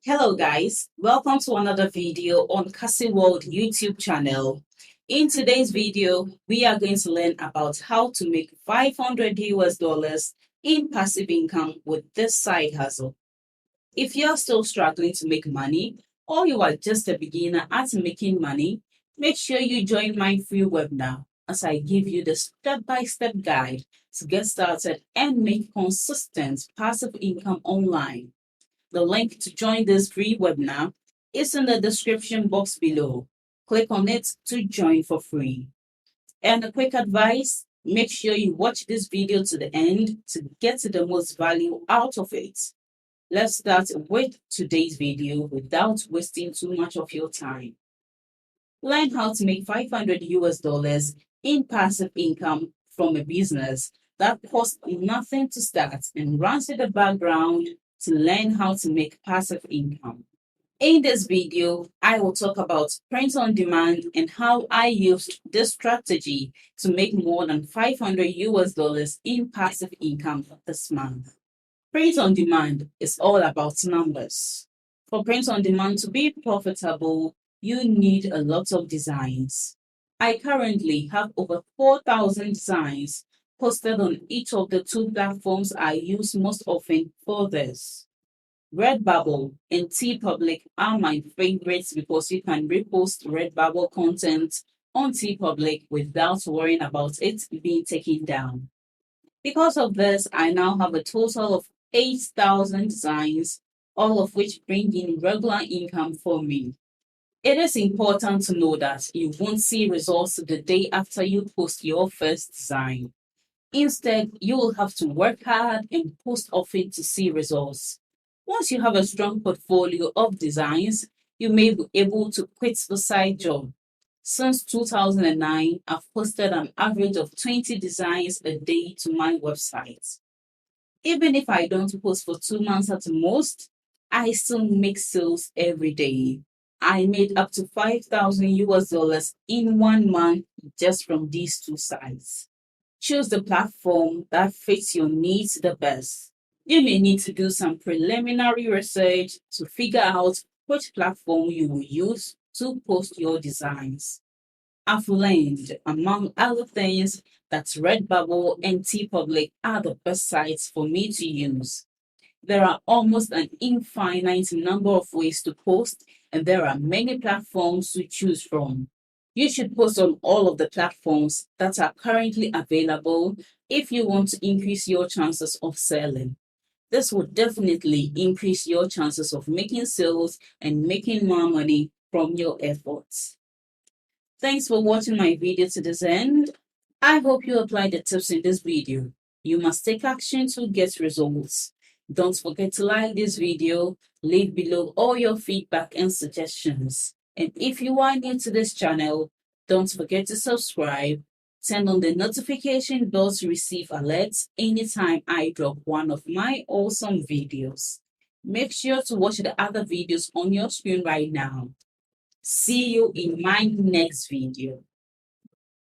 Hello guys, welcome to another video on Cassy World YouTube channel. In today's video, we are going to learn about how to make 500 US dollars in passive income with this side hustle. If you're still struggling to make money or you are just a beginner at making money, make sure you join my free webinar as I give you the step-by-step guide to get started and make consistent passive income online. The link to join this free webinar is in the description box below. Click on it to join for free. And a quick advice, make sure you watch this video to the end to get the most value out of it. Let's start with today's video without wasting too much of your time. Learn how to make 500 US dollars in passive income from a business that costs nothing to start and runs in the background to learn how to make passive income. In this video, I will talk about print on demand and how I used this strategy to make more than 500 US dollars in passive income this month. Print on demand is all about numbers. For print on demand to be profitable, you need a lot of designs. I currently have over 4,000 designs posted on each of the two platforms I use most often for this. Redbubble and TeePublic are my favorites because you can repost Redbubble content on TeePublic without worrying about it being taken down. Because of this, I now have a total of 8,000 designs, all of which bring in regular income for me. It is important to know that you won't see results the day after you post your first design. Instead, you will have to work hard and post often to see results. Once you have a strong portfolio of designs, you may be able to quit the side job. Since 2009, I've posted an average of 20 designs a day to my website. Even if I don't post for 2 months at most, I still make sales every day. I made up to 5,000 US dollars in 1 month just from these two sites. Choose the platform that fits your needs the best. You may need to do some preliminary research to figure out which platform you will use to post your designs. I've learned, among other things, that Redbubble and TeePublic are the best sites for me to use. There are almost an infinite number of ways to post, and there are many platforms to choose from. You should post on all of the platforms that are currently available if you want to increase your chances of selling. This will definitely increase your chances of making sales and making more money from your efforts. Thanks for watching my video to this end. I hope you apply the tips in this video. You must take action to get results. Don't forget to like this video, leave below all your feedback and suggestions. And if you are new to this channel, don't forget to subscribe, turn on the notification bell to receive alerts anytime I drop one of my awesome videos. Make sure to watch the other videos on your screen right now. See you in my next video.